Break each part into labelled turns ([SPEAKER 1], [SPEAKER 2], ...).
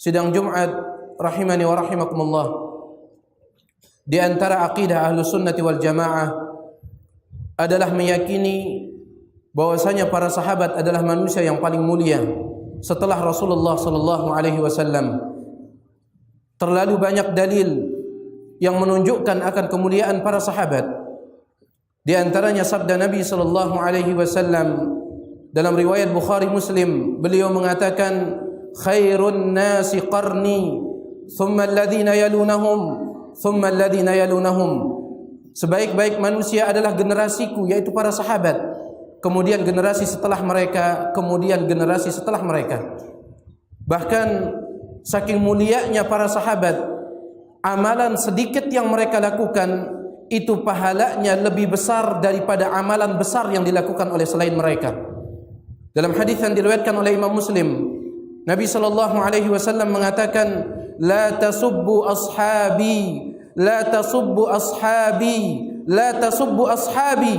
[SPEAKER 1] Sidang Jumat rahimani wa rahimakumullah. Di antara akidah Ahlus Sunnati wal Jamaah adalah meyakini bahwasanya para sahabat adalah manusia yang paling mulia setelah Rasulullah sallallahu alaihi wasallam. Terlalu banyak dalil yang menunjukkan akan kemuliaan para sahabat. Di antaranya sabda Nabi sallallahu alaihi wasallam dalam riwayat Bukhari Muslim, beliau mengatakan, khairun nasi qarni thumma alladhina yalunahum thumma alladhina yalunahum. Sebaik-baik manusia adalah generasiku, yaitu para sahabat, kemudian generasi setelah mereka, kemudian generasi setelah mereka. Bahkan saking mulianya para sahabat, amalan sedikit yang mereka lakukan itu pahalanya lebih besar daripada amalan besar yang dilakukan oleh selain mereka. Dalam hadis yang diriwayatkan oleh Imam Muslim, Nabi sallallahu alaihi wasallam mengatakan, la tasubbu ashabi, la tasubbu ashabi, la tasubbu ashabi.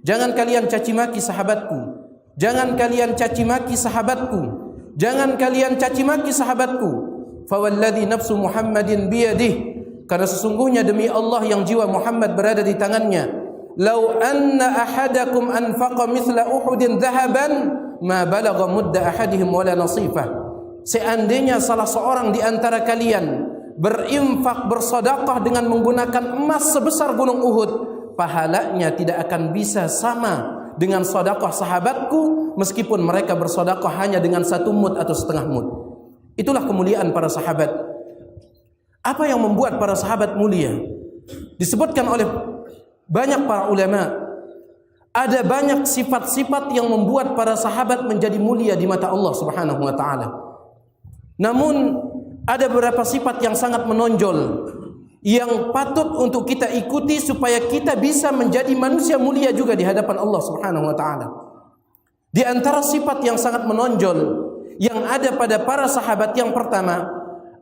[SPEAKER 1] Jangan kalian caci maki sahabatku. Jangan kalian caci maki sahabatku. Jangan kalian caci maki sahabatku. Fa walladzi nafsu Muhammadin biyadihi, karena sesungguhnya demi Allah yang jiwa Muhammad berada di tangannya, lau anna ahadakum anfaqa mithla Uhudin dhahaban ma balagha mudda ahadihim wala nasifah. Seandainya salah seorang di antara kalian berinfak, bersedekah dengan menggunakan emas sebesar gunung Uhud, pahalanya tidak akan bisa sama dengan sedekah sahabatku meskipun mereka bersedekah hanya dengan 1 mud atau setengah mud. Itulah kemuliaan para sahabat. Apa yang membuat para sahabat mulia? Disebutkan oleh banyak para ulama, ada banyak sifat-sifat yang membuat para sahabat menjadi mulia di mata Allah Subhanahu wa taala. Namun ada beberapa sifat yang sangat menonjol yang patut untuk kita ikuti supaya kita bisa menjadi manusia mulia juga di hadapan Allah Subhanahu wa taala. Di antara sifat yang sangat menonjol yang ada pada para sahabat, yang pertama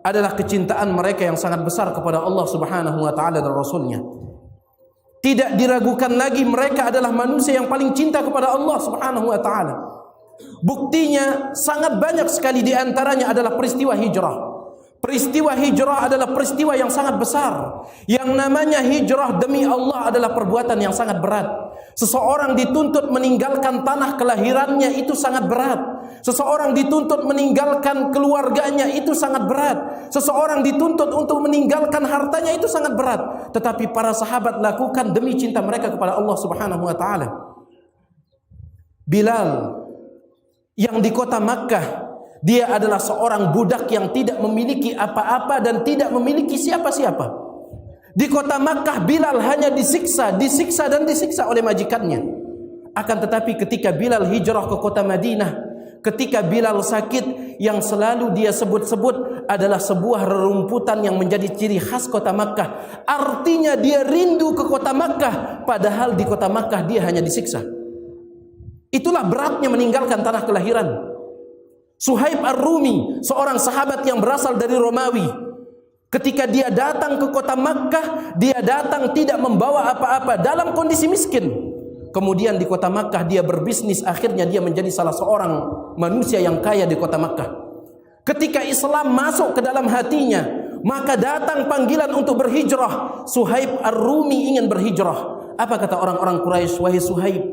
[SPEAKER 1] adalah kecintaan mereka yang sangat besar kepada Allah Subhanahu wa taala dan Rasulnya. Tidak diragukan lagi mereka adalah manusia yang paling cinta kepada Allah Subhanahu wa taala. Buktinya sangat banyak sekali, di antaranya adalah peristiwa hijrah. Peristiwa hijrah adalah peristiwa yang sangat besar. Yang namanya hijrah demi Allah adalah perbuatan yang sangat berat. Seseorang dituntut meninggalkan tanah kelahirannya, itu sangat berat. Seseorang dituntut meninggalkan keluarganya, itu sangat berat. Seseorang dituntut untuk meninggalkan hartanya, itu sangat berat. Tetapi para sahabat lakukan demi cinta mereka kepada Allah Subhanahu wa taala. Bilal yang di kota Makkah, dia adalah seorang budak yang tidak memiliki apa-apa dan tidak memiliki siapa-siapa. Di kota Makkah Bilal hanya disiksa dan disiksa oleh majikannya. Akan tetapi ketika Bilal hijrah ke kota Madinah, ketika Bilal sakit, yang selalu dia sebut-sebut adalah sebuah rerumputan yang menjadi ciri khas kota Makkah. Artinya dia rindu ke kota Makkah, padahal di kota Makkah dia hanya disiksa. Itulah beratnya meninggalkan tanah kelahiran. Suhaib Ar-Rumi, seorang sahabat yang berasal dari Romawi, ketika dia datang ke kota Makkah, dia datang tidak membawa apa-apa, dalam kondisi miskin. Kemudian di kota Makkah dia berbisnis, akhirnya dia menjadi salah seorang manusia yang kaya di kota Makkah. Ketika Islam masuk ke dalam hatinya, maka datang panggilan untuk berhijrah. Suhaib Ar-Rumi ingin berhijrah. Apa kata orang-orang Quraisy? Wahai Suhaib,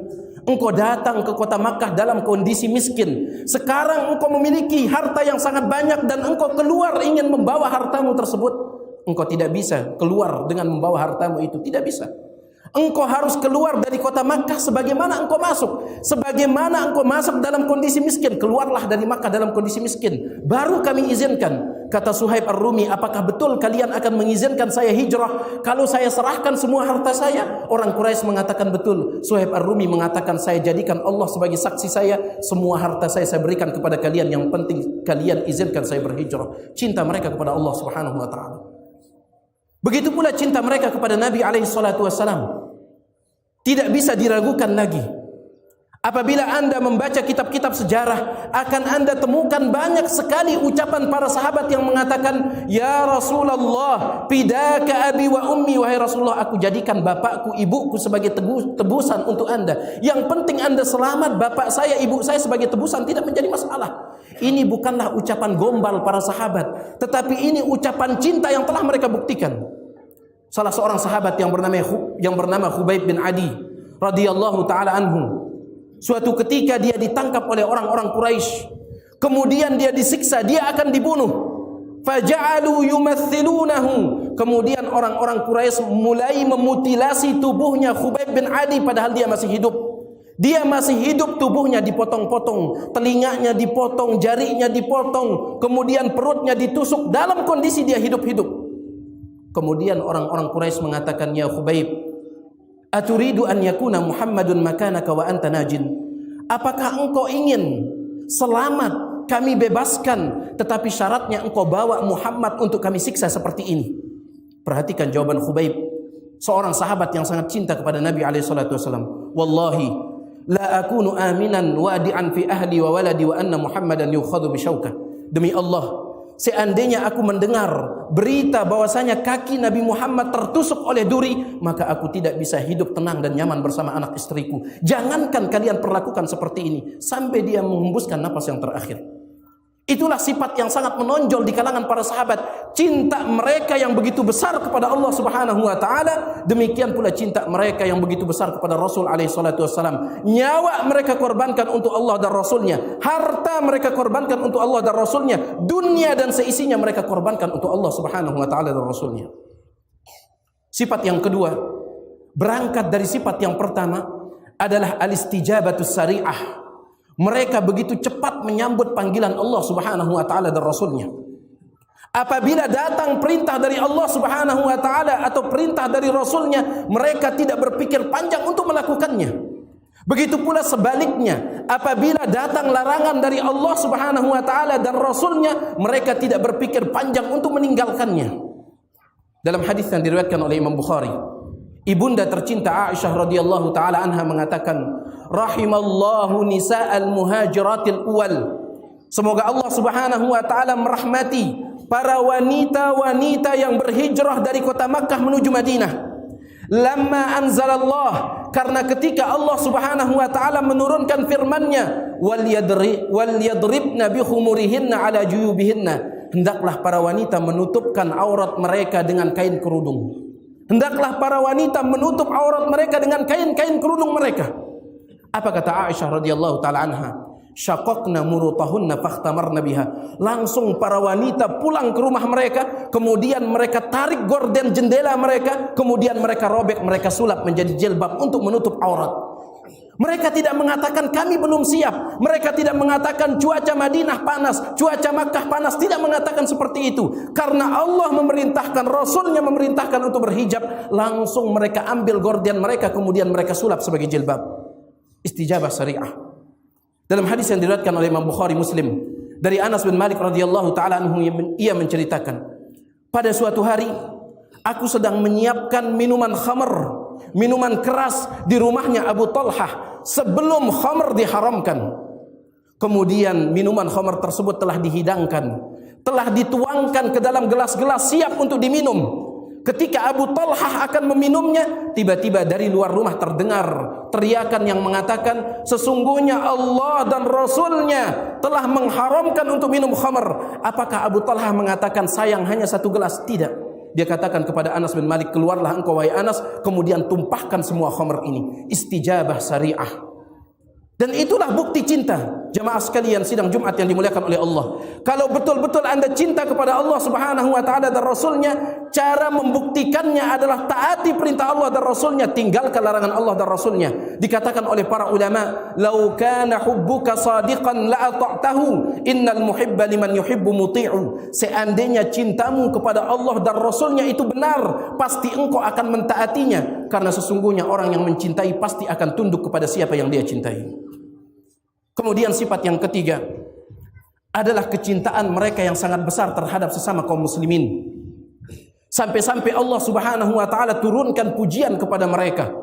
[SPEAKER 1] engkau datang ke kota Makkah dalam kondisi miskin. Sekarang engkau memiliki harta yang sangat banyak dan engkau keluar ingin membawa hartamu tersebut. Engkau tidak bisa keluar dengan membawa hartamu itu, tidak bisa. Engkau harus keluar dari kota Makkah sebagaimana engkau masuk. Sebagaimana engkau masuk dalam kondisi miskin, keluarlah dari Makkah dalam kondisi miskin. Baru kami izinkan. Kata Suhaib Ar-Rumi, apakah betul kalian akan mengizinkan saya hijrah kalau saya serahkan semua harta saya? Orang Quraisy mengatakan betul. Suhaib Ar-Rumi mengatakan, saya jadikan Allah sebagai saksi saya. Semua harta saya berikan kepada kalian. Yang penting kalian izinkan saya berhijrah. Cinta mereka kepada Allah Subhanahu wa taala. Begitu pula cinta mereka kepada Nabi alaihi salatu wassalam. Tidak bisa diragukan lagi. Apabila Anda membaca kitab-kitab sejarah, akan Anda temukan banyak sekali ucapan para sahabat yang mengatakan, "Ya Rasulullah, fidaka abi wa ummi," wahai Rasulullah, aku jadikan bapakku, ibuku sebagai tebusan untuk Anda. Yang penting Anda selamat, bapak saya, ibu saya sebagai tebusan tidak menjadi masalah. Ini bukanlah ucapan gombal para sahabat, tetapi ini ucapan cinta yang telah mereka buktikan. Salah seorang sahabat yang bernama Khubayb bin Adi radhiyallahu taala anhu, suatu ketika dia ditangkap oleh orang-orang Quraisy, kemudian dia disiksa, dia akan dibunuh. Faja'alu yumathilunahu. Kemudian orang-orang Quraisy mulai memutilasi tubuhnya Khubayb bin Adi padahal dia masih hidup. Dia masih hidup, tubuhnya dipotong-potong, telinganya dipotong, jarinya dipotong, kemudian perutnya ditusuk dalam kondisi dia hidup-hidup. Kemudian orang-orang Quraisy mengatakan, "Ya Khubayb, aturidu an yakuna Muhammadun makanaka wa anta najin?" Apakah engkau ingin selamat, kami bebaskan, tetapi syaratnya engkau bawa Muhammad untuk kami siksa seperti ini? Perhatikan jawaban Khubayb, seorang sahabat yang sangat cinta kepada Nabi SAW. "Wallahi la akunu aminan wadi'an fi ahli wa waladi wa anna Muhammadan yukhadhu bisyauka." Demi Allah, seandainya aku mendengar berita bahwasanya kaki Nabi Muhammad tertusuk oleh duri, maka aku tidak bisa hidup tenang dan nyaman bersama anak istriku. Jangankan kalian perlakukan seperti ini, sampai dia menghembuskan napas yang terakhir. Itulah sifat yang sangat menonjol di kalangan para sahabat. Cinta mereka yang begitu besar kepada Allah Subhanahu wa taala, demikian pula cinta mereka yang begitu besar kepada Rasul alaihi salatu wassalam. Nyawa mereka korbankan untuk Allah dan Rasulnya, harta mereka korbankan untuk Allah dan Rasulnya, dunia dan seisinya mereka korbankan untuk Allah Subhanahu wa taala dan Rasulnya. Sifat yang kedua, berangkat dari sifat yang pertama, adalah al-istijabatus sari'ah. Mereka begitu cepat menyambut panggilan Allah Subhanahu wa taala dan Rasulnya. Apabila datang perintah dari Allah Subhanahu wa taala atau perintah dari Rasulnya, mereka tidak berpikir panjang untuk melakukannya. Begitu pula sebaliknya, apabila datang larangan dari Allah Subhanahu wa taala dan Rasulnya, mereka tidak berpikir panjang untuk meninggalkannya. Dalam hadis yang diriwayatkan oleh Imam Bukhari, ibunda tercinta Aisyah radhiyallahu taala anha mengatakan, "Rahimallahu nisa'al muhajiratil awal." Semoga Allah Subhanahu wa taala merahmati para wanita-wanita yang berhijrah dari kota Makkah menuju Madinah. Lamma anzalallah, karena ketika Allah Subhanahu wa taala menurunkan firman-Nya, wal yadribna bi khumurihinna ala juyubihinna, hendaklah para wanita menutupkan aurat mereka dengan kain kerudung. Hendaklah para wanita menutup aurat mereka dengan kain-kain kerudung mereka. Apa kata Aisyah radhiyallahu taala anha? Syaqaqna murutahunna fakhtamarna biha. Langsung para wanita pulang ke rumah mereka, kemudian mereka tarik gorden jendela mereka, kemudian mereka robek, mereka sulap menjadi jilbab untuk menutup aurat. Mereka tidak mengatakan kami belum siap. Mereka tidak mengatakan cuaca Madinah panas, cuaca Makkah panas. Tidak mengatakan seperti itu. Karena Allah memerintahkan, Rasulnya memerintahkan untuk berhijab, langsung mereka ambil gorden mereka, kemudian mereka sulap sebagai jilbab. Istijabah syariah. Dalam hadis yang diriwayatkan oleh Imam Bukhari Muslim, dari Anas bin Malik radhiyallahu taala anhu, ia menceritakan, pada suatu hari aku sedang menyiapkan minuman khamr, minuman keras di rumahnya Abu Talhah sebelum khamr diharamkan. Kemudian minuman khamr tersebut telah dihidangkan, telah dituangkan ke dalam gelas-gelas siap untuk diminum. Ketika Abu Talhah akan meminumnya, tiba-tiba dari luar rumah terdengar teriakan yang mengatakan, sesungguhnya Allah dan Rasulnya telah mengharamkan untuk minum khamr. Apakah Abu Talhah mengatakan sayang hanya satu gelas? Tidak. Dia katakan kepada Anas bin Malik, keluarlah engkau wahai Anas, kemudian tumpahkan semua khamr ini. Istijabah syariah. Dan itulah bukti cinta. Jamaah sekalian sidang Jumat yang dimuliakan oleh Allah, kalau betul-betul Anda cinta kepada Allah Subhanahu wa taala dan Rasulnya, cara membuktikannya adalah taati perintah Allah dan Rasulnya, tinggalkan larangan Allah dan Rasulnya. Dikatakan oleh para ulama, "Lau kana hubbuka sadiqan la ata'tahu, innal muhibba liman yuhibbu muti'u." Seandainya cintamu kepada Allah dan Rasulnya itu benar, pasti engkau akan mentaatinya, karena sesungguhnya orang yang mencintai pasti akan tunduk kepada siapa yang dia cintai. Kemudian sifat yang ketiga adalah kecintaan mereka yang sangat besar terhadap sesama kaum muslimin. Sampai-sampai Allah Subhanahu wa taala turunkan pujian kepada mereka.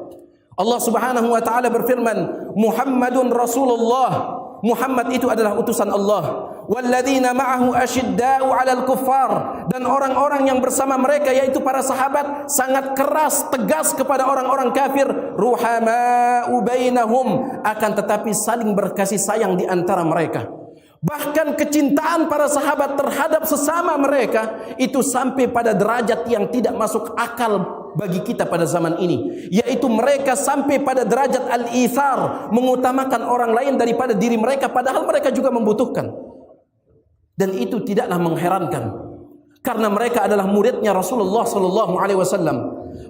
[SPEAKER 1] Allah Subhanahu wa taala berfirman, Muhammadun Rasulullah. Muhammad itu adalah utusan Allah. Walladzina ma'ahu asyidda'u 'alal kuffar, dan orang-orang yang bersama mereka yaitu para sahabat sangat keras, tegas kepada orang-orang kafir. Ruhama'u bainahum, akan tetapi saling berkasih sayang di antara mereka. Bahkan kecintaan para sahabat terhadap sesama mereka itu sampai pada derajat yang tidak masuk akal bagi kita pada zaman ini, yaitu mereka sampai pada derajat al-ithar, mengutamakan orang lain daripada diri mereka, padahal mereka juga membutuhkan. Dan itu tidaklah mengherankan, karena mereka adalah muridnya Rasulullah sallallahu alaihi wasallam,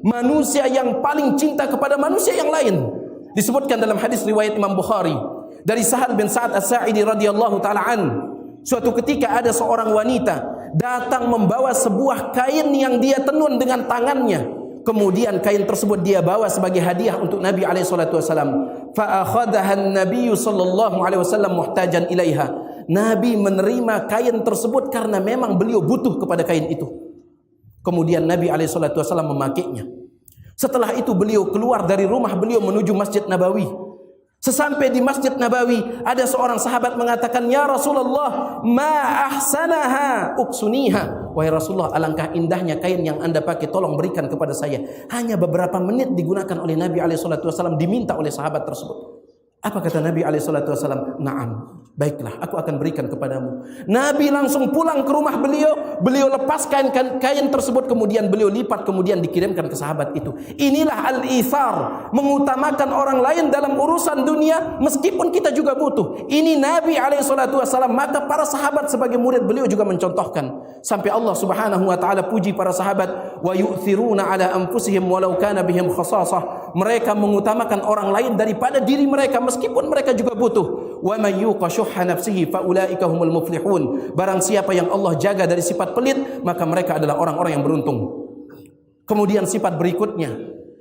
[SPEAKER 1] manusia yang paling cinta kepada manusia yang lain. Disebutkan dalam hadis riwayat Imam Bukhari dari Sahal bin Sa'ad As-Sa'idi radhiyallahu taala an, suatu ketika ada seorang wanita datang membawa sebuah kain yang dia tenun dengan tangannya. Kemudian kain tersebut dia bawa sebagai hadiah untuk Nabi alaihi salatu wasallam. Fa akhadhaha an-nabiy sallallahu alaihi wasallam muhtajan ilaiha. Nabi menerima kain tersebut karena memang beliau butuh kepada kain itu. Kemudian Nabi alaihi salatu wasallam memakainya. Setelah itu beliau keluar dari rumah beliau menuju Masjid Nabawi. Sesampai di Masjid Nabawi, ada seorang sahabat mengatakan, "Ya Rasulullah, ma ahsanaha uksuniha." Wahai Rasulullah, alangkah indahnya kain yang Anda pakai, tolong berikan kepada saya. Hanya beberapa menit digunakan oleh Nabi SAW, diminta oleh sahabat tersebut. Apa kata Nabi SAW? Naam, baiklah, aku akan berikan kepadamu. Nabi langsung pulang ke rumah beliau. Beliau lepaskan kain tersebut, kemudian beliau lipat, kemudian dikirimkan ke sahabat itu. Inilah al-ithar, mengutamakan orang lain dalam urusan dunia meskipun kita juga butuh. Ini Nabi SAW. Maka para sahabat sebagai murid beliau juga mencontohkan. Sampai Allah Subhanahu wa taala puji para sahabat, wa yu'thiruna ala anfusihim walau kana bihim khasasah. Mereka mengutamakan orang lain daripada diri mereka meskipun mereka juga butuh. Wa may yuqa syuhha nafsihi fa ulaika humul muflihun. Barang siapa yang Allah jaga dari sifat pelit, maka mereka adalah orang-orang yang beruntung. Kemudian sifat berikutnya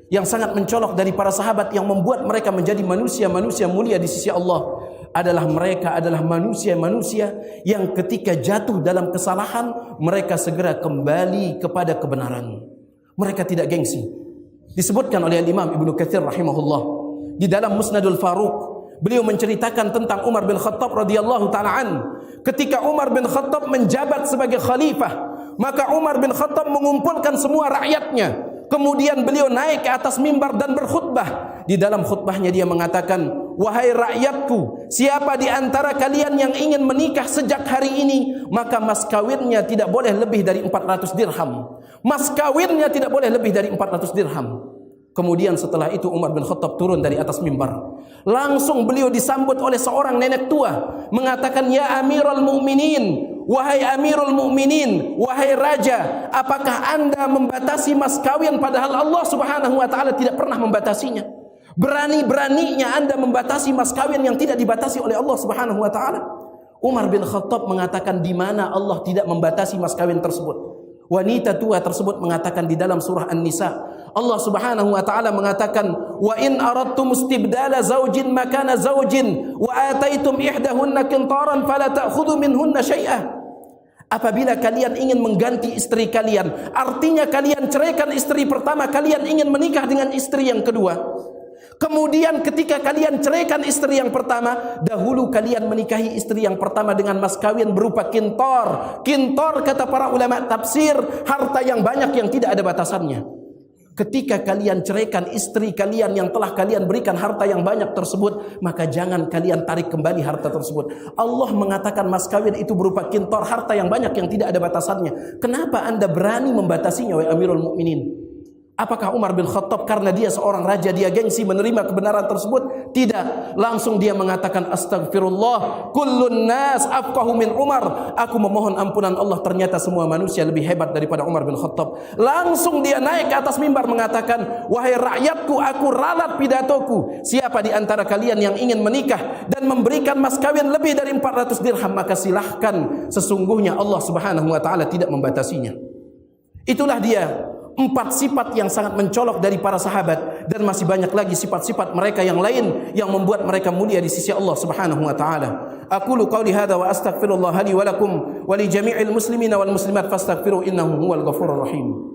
[SPEAKER 1] yang sangat mencolok dari para sahabat yang membuat mereka menjadi manusia-manusia mulia di sisi Allah adalah mereka adalah manusia-manusia yang ketika jatuh dalam kesalahan mereka segera kembali kepada kebenaran. Mereka tidak gengsi. Disebutkan oleh Imam Ibnu Katsir rahimahullah di dalam Musnadul Faruq, beliau menceritakan tentang Umar bin Khattab radhiyallahu taala an. Ketika Umar bin Khattab menjabat sebagai khalifah, maka Umar bin Khattab mengumpulkan semua rakyatnya. Kemudian beliau naik ke atas mimbar dan berkhutbah. Di dalam khutbahnya dia mengatakan, "Wahai rakyatku, siapa di antara kalian yang ingin menikah sejak hari ini, maka mas kawinnya tidak boleh lebih dari 400 dirham. Mas kawinnya tidak boleh lebih dari 400 dirham." Kemudian setelah itu Umar bin Khattab turun dari atas mimbar. Langsung beliau disambut oleh seorang nenek tua, mengatakan, "Ya Amirul Mukminin, wahai Amirul Mukminin, wahai raja, apakah Anda membatasi mas kawin padahal Allah Subhanahu wa taala tidak pernah membatasinya? Berani-beraninya Anda membatasi mas kawin yang tidak dibatasi oleh Allah Subhanahu wa taala?" Umar bin Khattab mengatakan, di mana Allah tidak membatasi mas kawin tersebut? Wanita tua tersebut mengatakan di dalam surah An-Nisa, Allah Subhanahu wa taala mengatakan, "Wa in aradtum istibdala zawjin makana zawjin wa ataitum ihdahunna qintaran fala ta'khudhu minhunna syai'a." Apabila kalian ingin mengganti istri kalian, artinya kalian ceraikan istri pertama, kalian ingin menikah dengan istri yang kedua. Kemudian ketika kalian ceraikan istri yang pertama, dahulu kalian menikahi istri yang pertama dengan mas kawin berupa kintor. Kintor kata para ulama tafsir, harta yang banyak yang tidak ada batasannya. Ketika kalian ceraikan istri kalian yang telah kalian berikan harta yang banyak tersebut, maka jangan kalian tarik kembali harta tersebut. Allah mengatakan mas kawin itu berupa kintor, harta yang banyak yang tidak ada batasannya. Kenapa Anda berani membatasinya, wahai Amirul Mukminin? Apakah Umar bin Khattab karena dia seorang raja dia gengsi menerima kebenaran tersebut? Tidak. Langsung dia mengatakan, "Astagfirullah, kullun nas afqahu min Umar." Aku memohon ampunan Allah, ternyata semua manusia lebih hebat daripada Umar bin Khattab. Langsung dia naik ke atas mimbar mengatakan, "Wahai rakyatku, aku ralat pidatoku. Siapa di antara kalian yang ingin menikah dan memberikan mas kawin lebih dari 400 dirham, maka silahkan. Sesungguhnya Allah Subhanahu wa taala tidak membatasinya." Itulah dia 4 sifat yang sangat mencolok dari para sahabat, dan masih banyak lagi sifat-sifat mereka yang lain yang membuat mereka mulia di sisi Allah Subhanahu wa taala. Aqulu qauli hadza wa astaghfirullah li wa lakum wa li jami'il muslimina wal muslimat fastaghfiruhu innahu huwal ghafurur rahim.